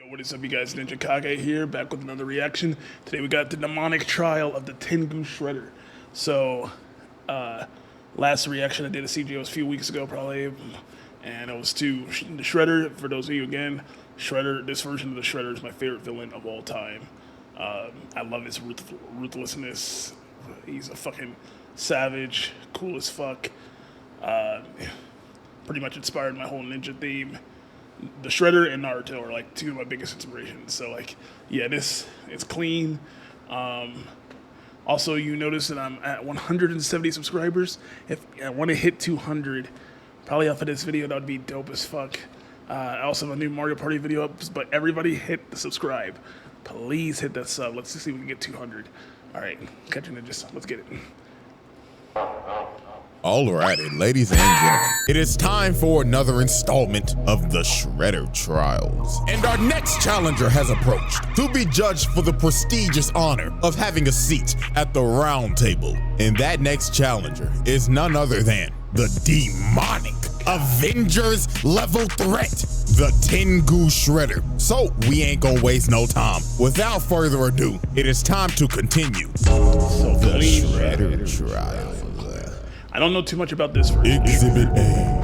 What is up, you guys? Ninja Kage here, back with another reaction. Today we got the demonic trial of the Tengu Shredder. So, last reaction I did a CJ was a few weeks ago probably, and it was to the Shredder. For those of you, again, Shredder, this version of the Shredder is my favorite villain of all time. I love his ruthlessness. He's a fucking savage, cool as fuck. Pretty much inspired my whole ninja theme. The Shredder and Naruto are like two of my biggest inspirations. So like, yeah, it's clean. Also, you notice that I'm at 170 subscribers. If I want to hit 200, probably off of this video, that would be dope as fuck. I also have a new Mario Party video up, but everybody hit the subscribe. Please hit that sub. Let's see if we can get 200. All right, catch you ninjas. Let's get it. Alrighty, ladies and gentlemen, it is time for another installment of the Shredder Trials. And our next challenger has approached to be judged for the prestigious honor of having a seat at the round table. And that next challenger is none other than the demonic Avengers level threat, the Tengu Shredder. So we ain't gonna waste no time. Without further ado, it is time to continue the Shredder Trials. I don't know too much about this version. Exhibit A.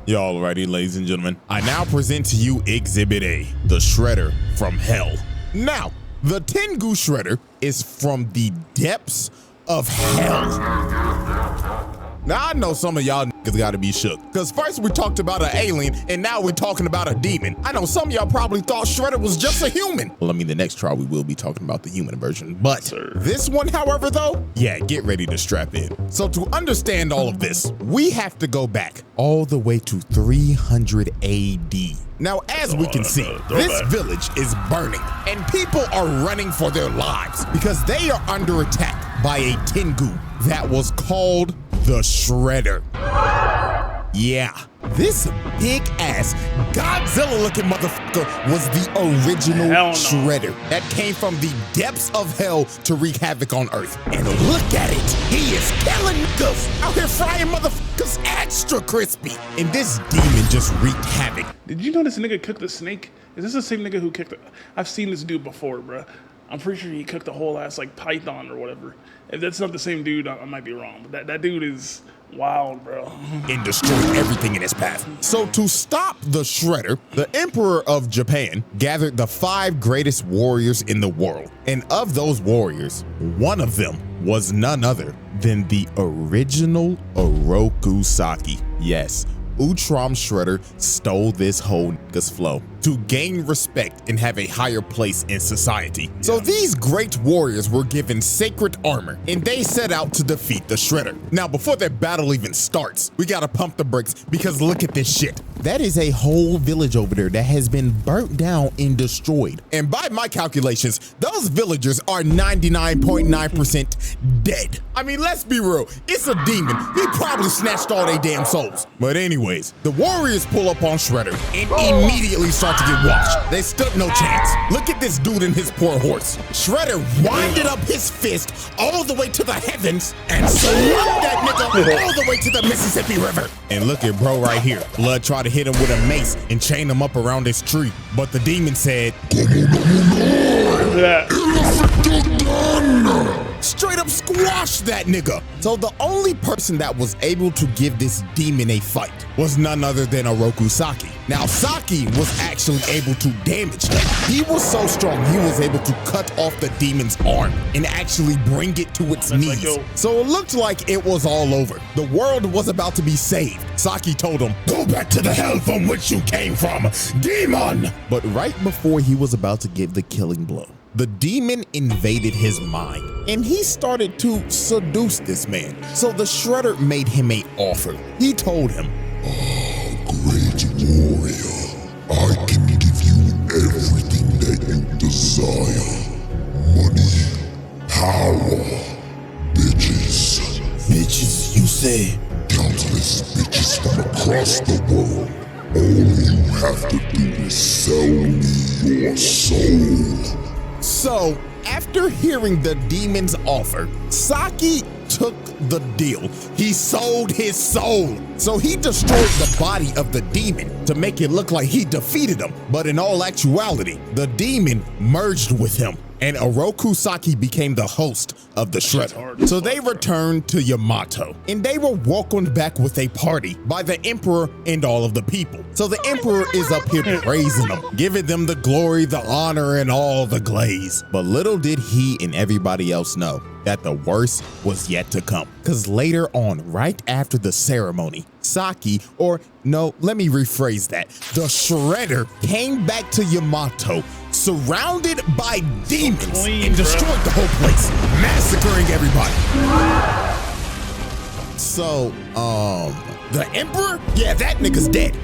Y'all ready, ladies and gentlemen? I now present to you Exhibit A, the Shredder from Hell. Now, the Tengu Shredder is from the depths of hell. Now, I know some of y'all niggas gotta be shook, because first we talked about an alien, and now we're talking about a demon. I know some of y'all probably thought Shredder was just a human. Well, I mean, the next trial we will be talking about the human version, but this one, however, though, yeah, get ready to strap in. So to understand all of this, we have to go back all the way to 300 AD. Now, as we can see, this village is burning, and people are running for their lives because they are under attack by a Tengu that was called the Shredder. Yeah, this big-ass Godzilla-looking motherfucker was the original Shredder that came from the depths of hell to wreak havoc on Earth. And look at it, he is killing niggas out here frying motherfuckers extra crispy. And this demon just wreaked havoc. Did you know this nigga cooked the snake? Is this the same nigga who cooked it? I've seen this dude before, bruh. I'm pretty sure he cooked the whole ass like python or whatever. If that's not the same dude, I might be wrong. But that dude is wild, bro. And destroyed everything in his path. So to stop the Shredder, the Emperor of Japan gathered the 5 greatest warriors in the world. And of those warriors, one of them was none other than the original Oroku Saki. Yes, Utram Shredder stole this whole nigga's flow to gain respect and have a higher place in society. So these great warriors were given sacred armor, and they set out to defeat the Shredder. Now, before their battle even starts, we gotta pump the brakes because look at this shit. That is a whole village over there that has been burnt down and destroyed. And by my calculations, those villagers are 99.9% dead. I mean, let's be real, it's a demon. He probably snatched all their damn souls. But anyways, the warriors pull up on Shredder and immediately start to get washed. They stood no chance. Look at this dude and his poor horse. Shredder winded up his fist all the way to the heavens and slung that nigga all the way to the Mississippi River. And look at bro right here. Blood tried to hit him with a mace and chain him up around this tree. But the demon said, straight up squash that nigga. So the only person that was able to give this demon a fight was none other than Oroku Saki. Now Saki was actually able to damage him. He was so strong he was able to cut off the demon's arm and actually bring it to its knees. So it looked like it was all over. The world was about to be saved. Saki told him, go back to the hell from which you came from, demon! But right before he was about to give the killing blow, the demon invaded his mind, and he started to seduce this man. So the Shredder made him an offer. He told him, great warrior, I can give you everything that you desire. Money, power, bitches. Bitches, you say? Countless bitches from across the world. All you have to do is sell me your soul. So, after hearing the demon's offer, Saki took the deal. He sold his soul. So he destroyed the body of the demon to make it look like he defeated him. But in all actuality, the demon merged with him, and Oroku Saki became the host of the Shredder. So they returned to Yamato, and they were welcomed back with a party by the Emperor and all of the people. So the Emperor is up here praising them, giving them the glory, the honor, and all the glaze. But little did he and everybody else know that the worst was yet to come. Because later on, right after the ceremony, Saki, or no, let me rephrase that, the Shredder came back to Yamato surrounded by demons and destroyed the whole place, massacring everybody. So, the Emperor? Yeah, that nigga's dead.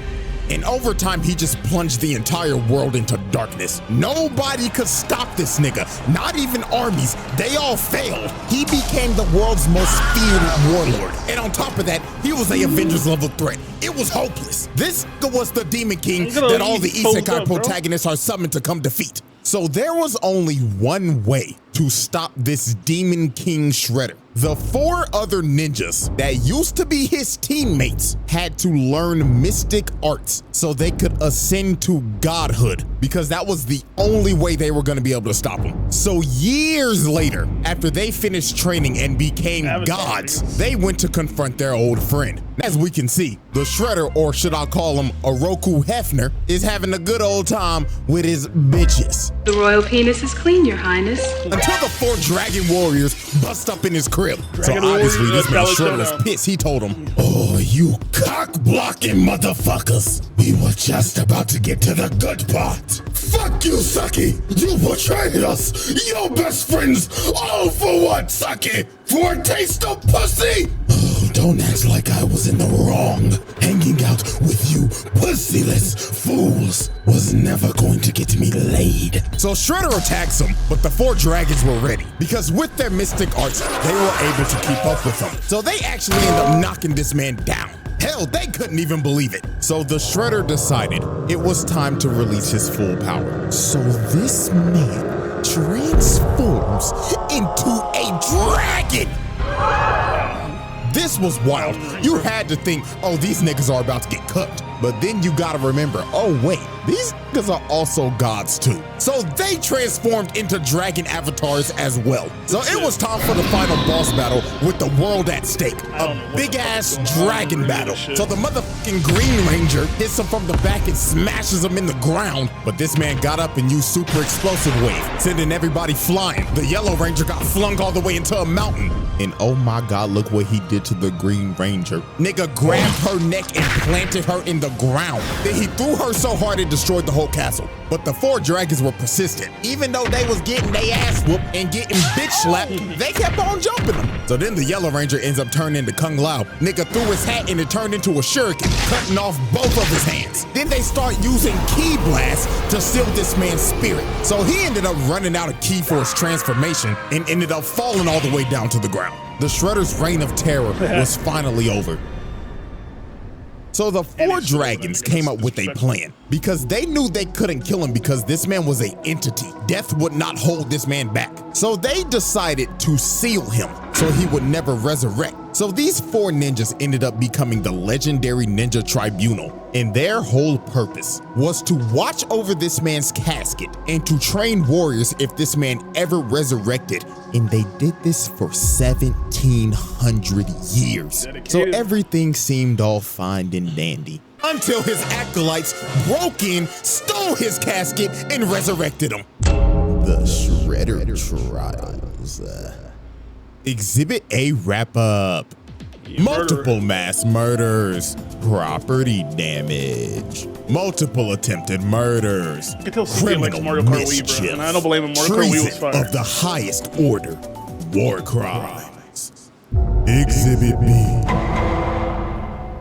And over time, he just plunged the entire world into darkness. Nobody could stop this nigga, not even armies. They all failed. He became the world's most feared warlord. And on top of that, he was a Avengers level threat. It was hopeless. This was the Demon King that all the isekai protagonists are summoned to come defeat. So there was only one way to stop this Demon King Shredder. The 4 other ninjas that used to be his teammates had to learn mystic arts so they could ascend to godhood, because that was the only way they were going to be able to stop him. So years later, after they finished training and became gods, they went to confront their old friend. As we can see, the Shredder, or should I call him Oroku Hefner, is having a good old time with his bitches. The royal penis is clean, your highness. Until the 4 dragon warriors bust up in his crib. So obviously this man Shredder was pissed. He told him, "Oh, you cock-blocking motherfuckers. We were just about to get to the good part. Fuck you, Saki. You betrayed us. Your best friends. All for what, Saki? For a taste of pussy? Oh, don't act like I was in the wrong. Hanging out with you pussyless fools was never going to get me laid." So Shredder attacks him, but the 4 dragons were ready, because with their mystic arts, they were able to keep up with him. So they actually end up knocking this man down. Hell, they couldn't even believe it. So the Shredder decided it was time to release his full power. So this man transforms into a dragon. This was wild. You had to think, oh, these niggas are about to get cooked. But then you gotta remember, oh wait, these niggas are also gods too. So they transformed into dragon avatars as well. So it was time for the final boss battle with the world at stake. A big ass dragon battle. So the motherfucking Green Ranger hits him from the back and smashes him in the ground. But this man got up and used super explosive wave, sending everybody flying. The Yellow Ranger got flung all the way into a mountain. And oh my God, look what he did to the Green Ranger. Nigga grabbed her neck and planted her in the ground. Then he threw her so hard it destroyed the whole castle. But the 4 dragons were persistent. Even though they was getting their ass whooped and getting bitch slapped, they kept on jumping them. So then the Yellow Ranger ends up turning into Kung Lao. Nigga threw his hat and it turned into a shuriken, cutting off both of his hands. Then they start using Ki Blast to seal this man's spirit. So he ended up running out of Ki for his transformation and ended up falling all the way down to the ground. The Shredder's reign of terror was finally over. So the 4 dragons came up with a plan, because they knew they couldn't kill him because this man was an entity. Death would not hold this man back. So they decided to seal him so he would never resurrect. So these 4 ninjas ended up becoming the legendary Ninja Tribunal, and their whole purpose was to watch over this man's casket and to train warriors if this man ever resurrected. And they did this for 1700 years. So everything seemed all fine and dandy until his acolytes broke in, stole his casket, and resurrected him. The Shredder Trials. Exhibit A wrap-up. Multiple mass murders, property damage, multiple attempted murders, I can tell CJ likes Mario Kart Wii, bro, and I don't blame him. Mario Kart Wii was fire. Of the highest order, war crimes. Exhibit B.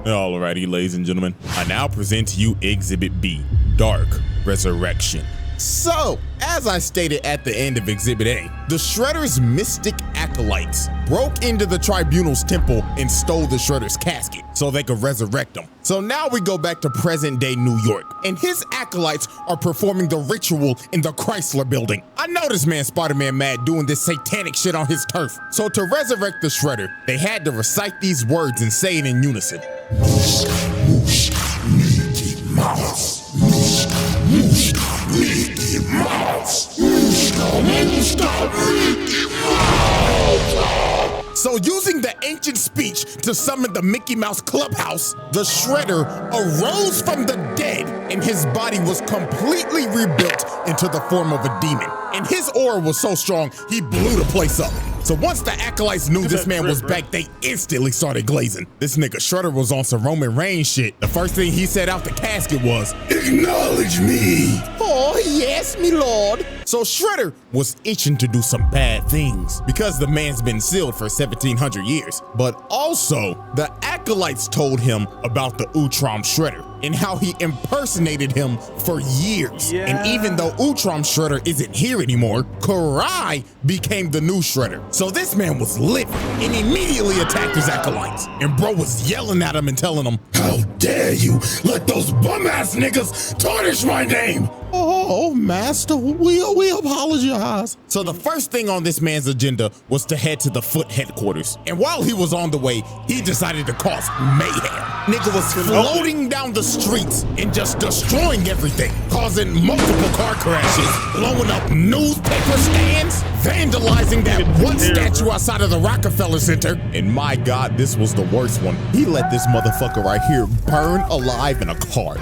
Alrighty, ladies and gentlemen, I now present to you Exhibit B, Dark Resurrection. So, as I stated at the end of Exhibit A, the Shredder's mystic acolytes broke into the Tribunal's temple and stole the Shredder's casket so they could resurrect him. So now we go back to present-day New York, and his acolytes are performing the ritual in the Chrysler Building. I know this man Spider-Man mad doing this satanic shit on his turf. So to resurrect the Shredder, they had to recite these words and say it in unison. Moosh, moosh, Mickey Mouse. Moosh, moosh, Mickey Mouse. Moosh, Mickey Mouse. So using the ancient speech to summon the Mickey Mouse Clubhouse, the Shredder arose from the dead and his body was completely rebuilt into the form of a demon. And his aura was so strong, he blew the place up. So once the acolytes knew this man was back, they instantly started glazing. This nigga Shredder was on some Roman Reigns shit. The first thing he said out the casket was, Acknowledge me. "Oh, yes, me lord." So Shredder was itching to do some bad things because the man's been sealed for 1700 years. But also, the acolytes told him about the Utrom Shredder and how he impersonated him for years. Yeah. And even though Utrom Shredder isn't here anymore, Karai became the new Shredder. So this man was livid and immediately attacked his acolytes. And bro was yelling at him and telling him, How dare you let those bum-ass niggas tarnish my name? "Oh, master, we apologize." So the first thing on this man's agenda was to head to the Foot headquarters. And while he was on the way, he decided to cause mayhem. Nigga was floating down the streets and just destroying everything, causing multiple car crashes, blowing up newspaper stands, vandalizing that one statue outside of the Rockefeller Center. And my God, this was the worst one. He let this motherfucker right here burn alive in a car.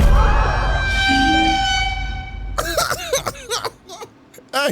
Hey,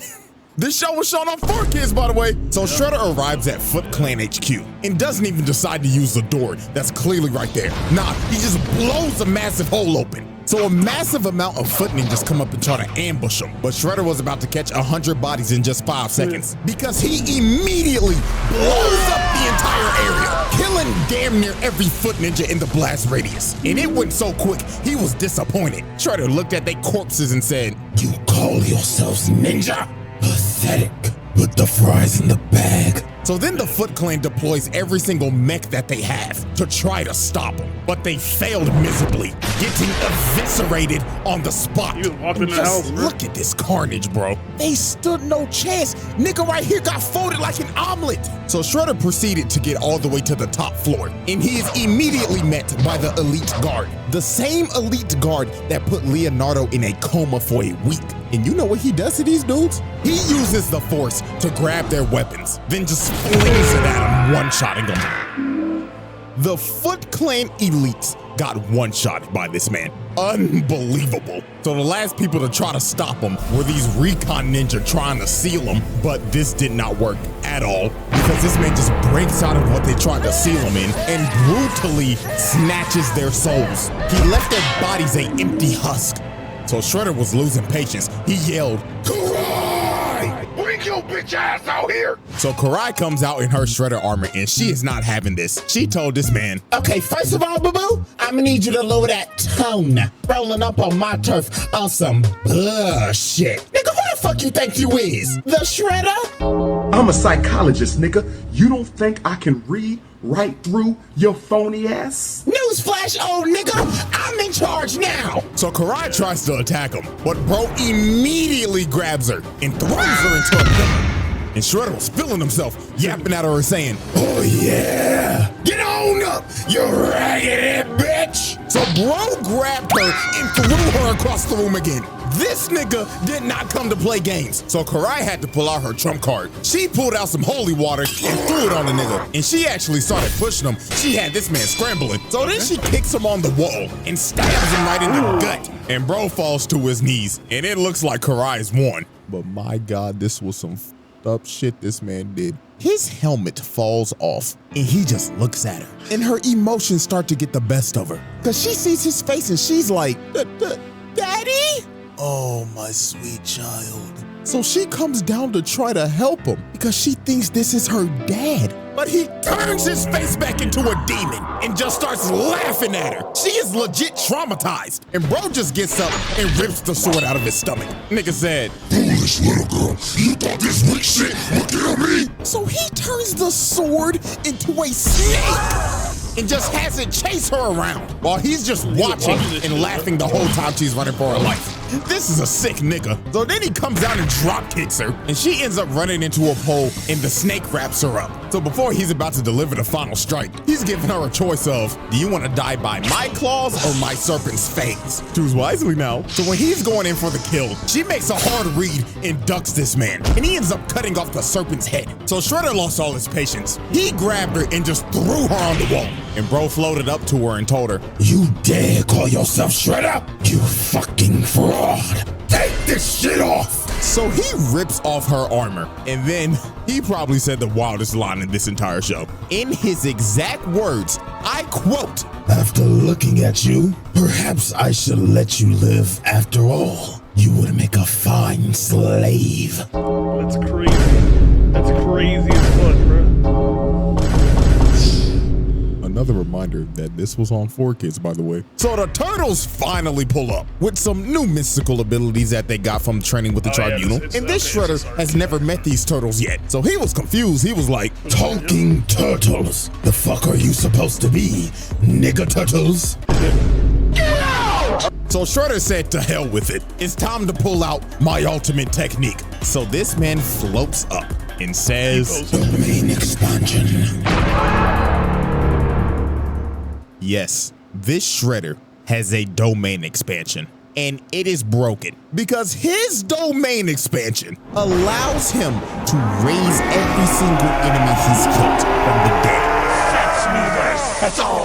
this show was shown on 4Kids, by the way. So Shredder arrives at Foot Clan HQ and doesn't even decide to use the door that's clearly right there. Nah, he just blows a massive hole open. So a massive amount of Foot ninjas come up and try to ambush him. But Shredder was about to catch 100 bodies in just 5 seconds because he immediately blows up the entire area, killing damn near every Foot ninja in the blast radius. And it went so quick, he was disappointed. Shredder looked at their corpses and said, You call yourselves ninja? Pathetic. Put the fries in the bag. So then the Foot Clan deploys every single mech that they have to try to stop him. But they failed miserably, getting eviscerated on the spot. You walked in the Just house, bro. look at this carnage, bro. They stood no chance. Nigga right here got folded like an omelet. So Shredder proceeded to get all the way to the top floor, and he is immediately met by the elite guard. The same elite guard that put Leonardo in a coma for a week. And you know what he does to these dudes? He uses the Force to grab their weapons, then just flings it at them, one-shotting them. The Foot Clan elites got one-shotted by this man. Unbelievable. So the last people to try to stop him were these recon ninja trying to seal him, but this did not work at all because this man just breaks out of what they tried to seal him in and brutally snatches their souls. He left their bodies an empty husk. So Shredder was losing patience. He yelled, Karai! Bring your bitch ass out here! So Karai comes out in her Shredder armor and she is not having this. She told this man, Okay, first of all, boo-boo, I'm gonna need you to lower that tone. Rolling up on my turf on some bullshit. Nigga, who the fuck you think you is? The Shredder? I'm a psychologist, nigga. You don't think I can read right through your phony ass? Newsflash, old nigga, I'm in charge now. so Karai tries to attack him, but bro immediately grabs her and throws her into a pillar. And Shredder was feeling himself, yapping at her and saying, Oh yeah! Get on up, you raggedy bitch! So bro grabbed her and threw her across the room again. This nigga did not come to play games. So Karai had to pull out her trump card. She pulled out some holy water and threw it on the nigga. And she actually started pushing him. She had this man scrambling. So then she kicks him on the wall and stabs him right in the gut. And bro falls to his knees. And it looks like Karai's won. But my God, this was some up shit this man did. His helmet falls off and he just looks at her. And her emotions start to get the best of her. Cause she sees his face and she's like, Daddy? Oh, my sweet child. So she comes down to try to help him because she thinks this is her dad. But he turns his face back into a demon and just starts laughing at her. She is legit traumatized. And bro just gets up and rips the sword out of his stomach. Nigga said, Foolish little girl, you thought this weak shit would kill me? so he turns the sword into a snake and just has it chase her around while he's just watching and laughing the whole time she's running for her life. This is a sick nigga. So then he comes down and drop kicks her, and she ends up running into a pole, and the snake wraps her up. So before he's about to deliver the final strike, he's giving her a choice of, do you want to die by my claws or my serpent's fangs? Choose wisely now. So when he's going in for the kill, she makes a hard read and ducks this man, and he ends up cutting off the serpent's head. So Shredder lost all his patience. He grabbed her and just threw her on the wall. And bro floated up to her and told her, You dare call yourself Shredder? You fucking fraud. Take this shit off. so he rips off her armor. And then he probably said the wildest line in this entire show. In his exact words, I quote, After looking at you, perhaps I should let you live after all. You would make a fine slave. That's crazy. That's crazy as fuck, bro. Another reminder that this was on 4Kids, by the way. So the turtles finally pull up with some new mystical abilities that they got from training with the tribunal. And this Shredder has never met these turtles yet. So he was confused. He was like, Talking turtles. The fuck are you supposed to be? Nigga turtles? so Shredder said to hell with it. It's time to pull out my ultimate technique. So this man floats up and says, Domain expansion. yes, this Shredder has a domain expansion, and it is broken because his domain expansion allows him to raise every single enemy he's killed from the dead. That's all.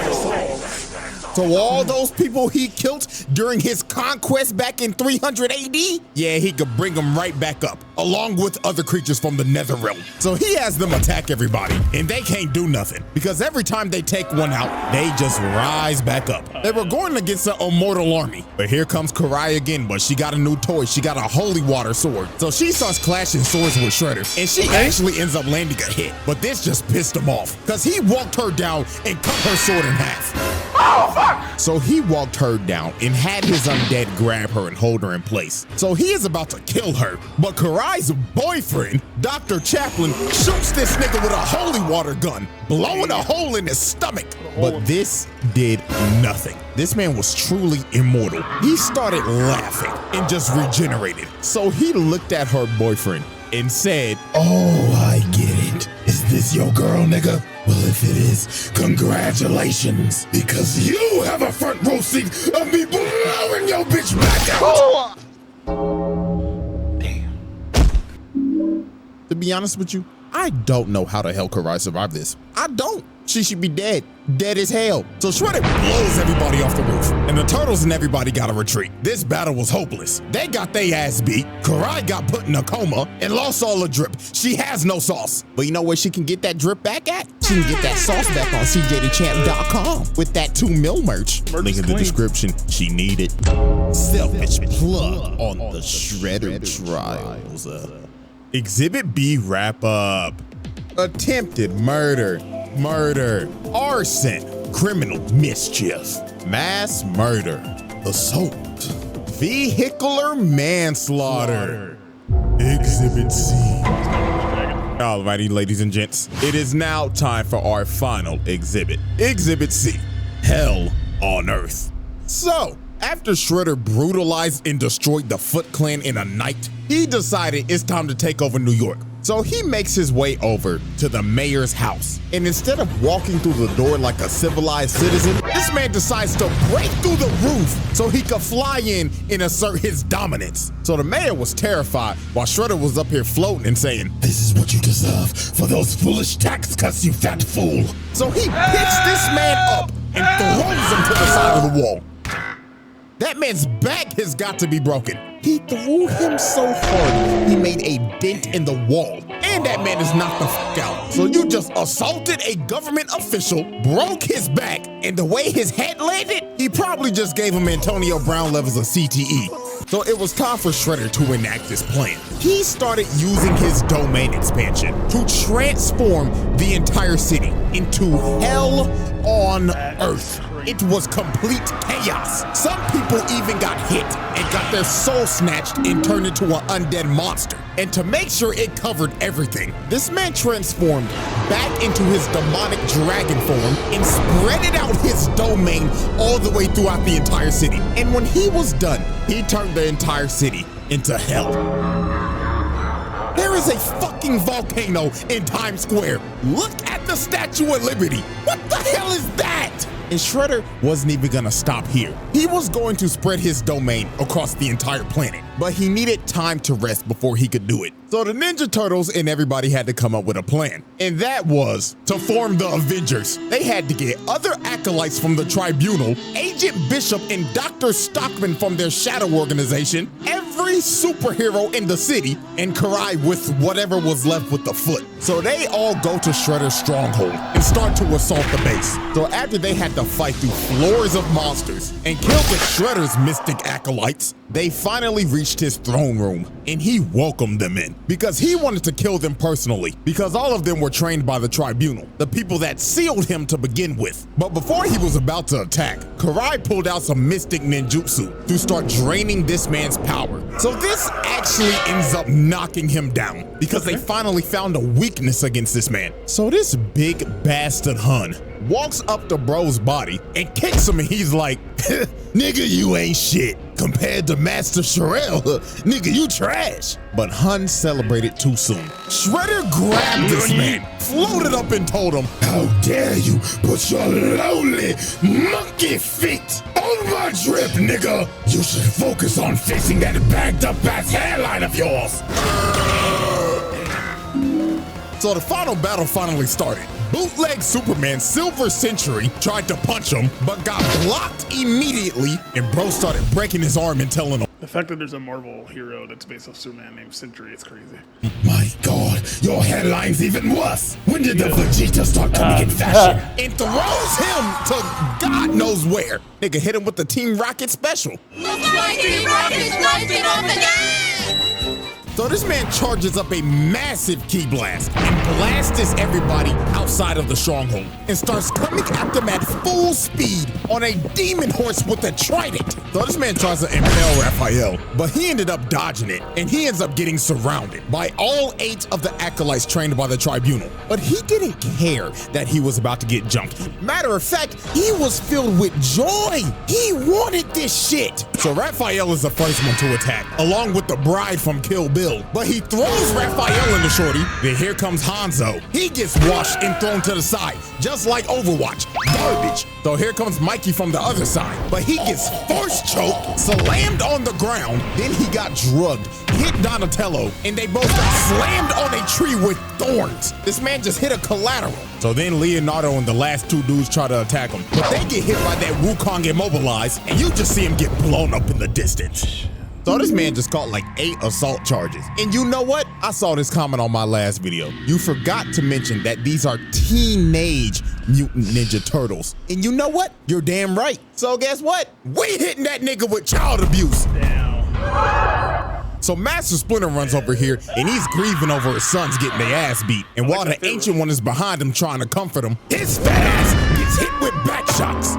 So all those people he killed during his conquest back in 300 AD, yeah, he could bring them right back up, along with other creatures from the nether realm. So he has them attack everybody, and they can't do nothing, because every time they take one out, they just rise back up. They were going against an immortal army, but here comes Karai again, but she got a new toy. She got a holy water sword. So she starts clashing swords with Shredder, and she actually ends up landing a hit, but this just pissed him off, because he walked her down and cut her sword in half. Oh, fuck! So he walked her down and had his undead grab her and hold her in place. So he is about to kill her, but Karai's boyfriend, Dr. Chaplin, shoots this nigga with a holy water gun, blowing a hole in his stomach. But this did nothing. This man was truly immortal. He started laughing and just regenerated. So he looked at her boyfriend and said, Oh, I get it. Is this your girl, nigga? Well, if it is, congratulations. Because you have a front row seat of me blowing your bitch back out. to be honest with you, I don't know how the hell Karai survived this. I don't. She should be dead. Dead as hell. So Shredder blows everybody off the roof, and the turtles and everybody gotta retreat. This battle was hopeless. They got their ass beat. Karai got put in a coma and lost all the drip. She has no sauce. But you know where she can get that drip back at? She can get that sauce back on cjdachamp.com with that 2 mil merch. Link in the description. She need it. Selfish plug on the Shredder trials. Exhibit B wrap up. Attempted murder, arson, criminal mischief, mass murder, assault, vehicular manslaughter. Exhibit C. Alrighty, ladies and gents, it is now time for our final exhibit. Exhibit C, Hell on Earth. So, after Shredder brutalized and destroyed the Foot Clan in a night, he decided it's time to take over New York. So he makes his way over to the mayor's house. And instead of walking through the door like a civilized citizen, this man decides to break through the roof so he could fly in and assert his dominance. So the mayor was terrified while Shredder was up here floating and saying, This is what you deserve for those foolish tax cuts, you fat fool. So he picks this man up and throws him to the side of the wall. That man's back has got to be broken. He threw him so hard, he made a dent in the wall. And that man is knocked the fuck out. So you just assaulted a government official, broke his back, and the way his head landed, he probably just gave him Antonio Brown levels of CTE. So it was time for Shredder to enact his plan. He started using his domain expansion to transform the entire city into hell on Earth. It was complete chaos. Some people even got hit and got their soul snatched and turned into an undead monster. And to make sure it covered everything, this man transformed back into his demonic dragon form and spread out his domain all the way throughout the entire city. And when he was done, he turned the entire city into hell. There is a fucking volcano in Times Square. Look at the Statue of Liberty. What the hell is that? And Shredder wasn't even gonna stop here. He was going to spread his domain across the entire planet, but he needed time to rest before he could do it. So the Ninja Turtles and everybody had to come up with a plan, and that was to form the Avengers. They had to get other acolytes from the Tribunal, Agent Bishop and Dr. Stockman from their shadow organization, every superhero in the city, and Karai with whatever was left with the foot. So they all go to Shredder's stronghold and start to assault the base. So after they had to fight through floors of monsters and kill the Shredder's mystic acolytes, they finally reached his throne room, and he welcomed them in because he wanted to kill them personally, because all of them were trained by the Tribunal, the people that sealed him to begin with. But before he was about to attack, Karai pulled out some mystic ninjutsu to start draining this man's power. So this actually ends up knocking him down because they finally found a weakness against this man. So this big bastard Hun walks up to bro's body and kicks him, and he's like, nigga, you ain't shit. Compared to Master Sherelle, nigga, you trash. But Hun celebrated too soon. Shredder grabbed this man, floated up and told him, How dare you put your lonely monkey feet on my drip, nigga? You should focus on fixing that bagged up ass hairline of yours. So the final battle finally started. Bootleg Superman Silver Century tried to punch him, but got blocked immediately, and bro started breaking his arm and telling him, The fact that there's a Marvel hero that's based off Superman named Century, it's crazy. My God, your hairline's even worse. When did the Vegeta start coming in fashion? and throws him to God knows where. Nigga hit him with the Team Rocket special. So this man charges up a massive ki blast and blasts everybody outside of the stronghold and starts coming at them at full speed on a demon horse with a trident. So this man tries to impale Raphael, but he ended up dodging it, and he ends up getting surrounded by all 8 of the acolytes trained by the Tribunal. But he didn't care that he was about to get jumped. Matter of fact, he was filled with joy. He wanted this shit. So Raphael is the first one to attack, along with the bride from Kill Bill. But he throws Raphael into Shorty. Then here comes Hanzo. He gets washed and thrown to the side, just like Overwatch. Garbage. So here comes Mikey from the other side. But he gets force choked, slammed on the ground. Then he got drugged, hit Donatello, and they both got slammed on a tree with thorns. This man just hit a collateral. So then Leonardo and the last 2 dudes try to attack him. But they get hit by that Wukong immobilized, and you just see him get blown up in the distance. So this man just caught like 8 assault charges. And you know what? I saw this comment on my last video. You forgot to mention that these are teenage Mutant Ninja Turtles. And you know what? You're damn right. So guess what? We hitting that nigga with child abuse. So Master Splinter runs over here, and he's grieving over his sons getting their ass beat. And while the Ancient One is behind him trying to comfort him, his fat ass gets hit with back shots.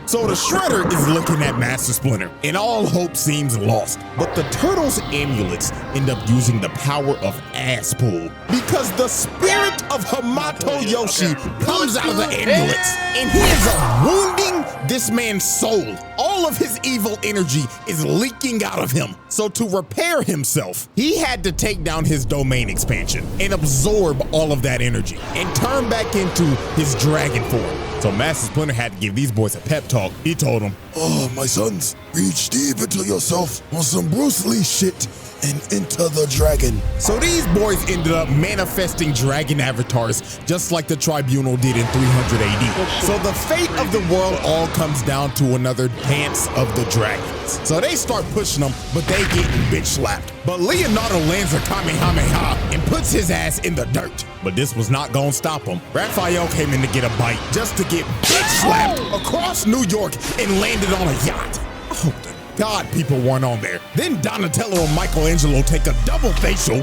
So the Shredder is looking at Master Splinter, and all hope seems lost. But the Turtles' amulets end up using the power of ass pull, because the spirit of Hamato Yoshi comes out of the amulets, and he ends up wounding this man's soul. All of his evil energy is leaking out of him. So to repair himself, he had to take down his domain expansion and absorb all of that energy and turn back into his dragon form. So Master Splinter had to give these boys a pep talk. He told them, Oh, my sons, reach deep into yourself on some Bruce Lee shit and enter the dragon. So these boys ended up manifesting dragon avatars just like the Tribunal did in 300 AD. So the fate of the world all comes down to another dance of the dragons. So they start pushing them, but they getting bitch slapped. But Leonardo lands a Kamehameha and puts his ass in the dirt. But this was not gonna stop him. Raphael came in to get a bite just to get bitch slapped across New York and landed on a yacht. I hope the God people weren't on there. Then Donatello and Michelangelo take a double facial.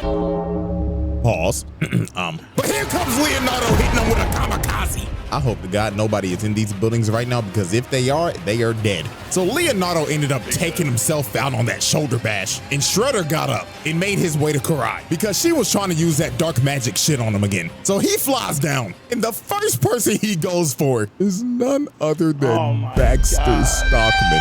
Pause. But here comes Leonardo hitting him with a kamikaze. I hope to God nobody is in these buildings right now, because if they are dead. So Leonardo ended up taking himself out on that shoulder bash, and Shredder got up and made his way to Karai because she was trying to use that dark magic shit on him again. So he flies down, and the first person he goes for is none other than Baxter Stockman.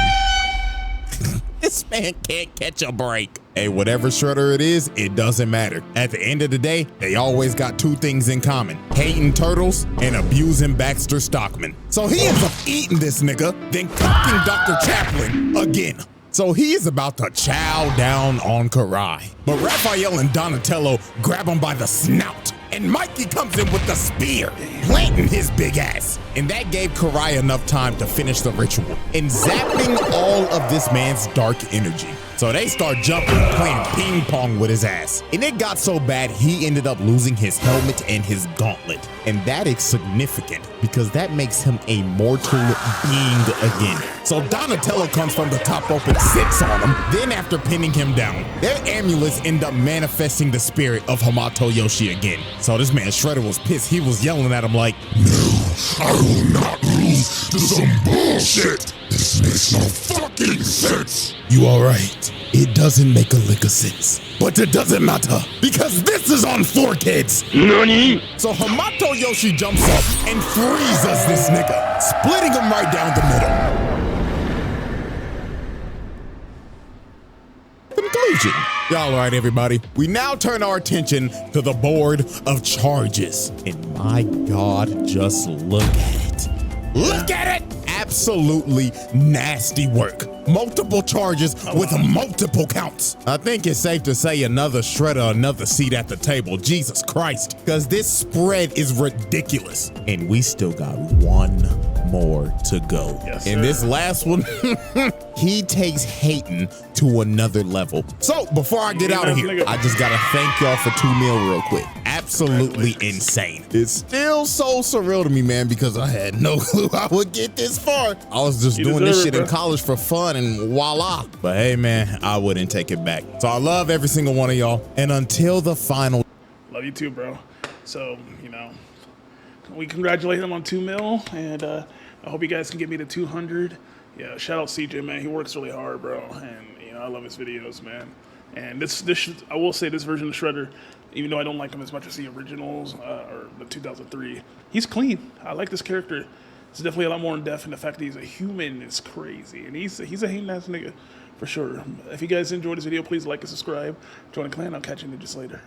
This man can't catch a break. Hey, whatever Shredder it is, it doesn't matter. At the end of the day, they always got two things in common: hating turtles and abusing Baxter Stockman. So he ends up eating this nigga, then cocking Dr. Chaplin again. So he is about to chow down on Karai. But Raphael and Donatello grab him by the snout, and Mikey comes in with the spear, planting his big ass. And that gave Karai enough time to finish the ritual and zapping all of this man's dark energy. So they start jumping, playing ping pong with his ass. And it got so bad, he ended up losing his helmet and his gauntlet. And that is significant because that makes him a mortal being again. So Donatello comes from the top rope and sits on him. Then after pinning him down, their amulets end up manifesting the spirit of Hamato Yoshi again. So this man Shredder was pissed. He was yelling at him like, No, I will not lose to some bullshit. This makes no fucking sense. You alright? It doesn't make a lick of sense. But it doesn't matter, because this is on 4Kids. NANI? So Hamato Yoshi jumps up and freezes this nigga, splitting him right down the middle. Conclusion. Y'all right, everybody? We now turn our attention to the board of charges. And my God, just look at it. Look at it! Absolutely nasty work. Multiple charges with multiple counts. I think it's safe to say another Shredder, another seat at the table. Jesus Christ. Because this spread is ridiculous. And we still got one more to go. Yes, and this last one, he takes hating to another level. So before I get out of here, I just gotta thank y'all for 2 mil real quick. Absolutely insane. It's still so surreal to me, man, because I had no clue I would get this far. I was just doing this shit in college for fun and voila. But hey, man, I wouldn't take it back. So I love every single one of y'all. And until the final. Love you too, bro. So, you know, we congratulate him on 2 mil, and I hope you guys can get me to 200. Yeah, shout out CJ, man. He works really hard, bro. And, you know, I love his videos, man. And this I will say this version of Shredder, even though I don't like him as much as the originals or the 2003, he's clean. I like this character. It's definitely a lot more in depth, and the fact that he's a human is crazy. And he's a hating ass nigga for sure. If you guys enjoyed this video, please like and subscribe. Join the clan. I'll catch you just later.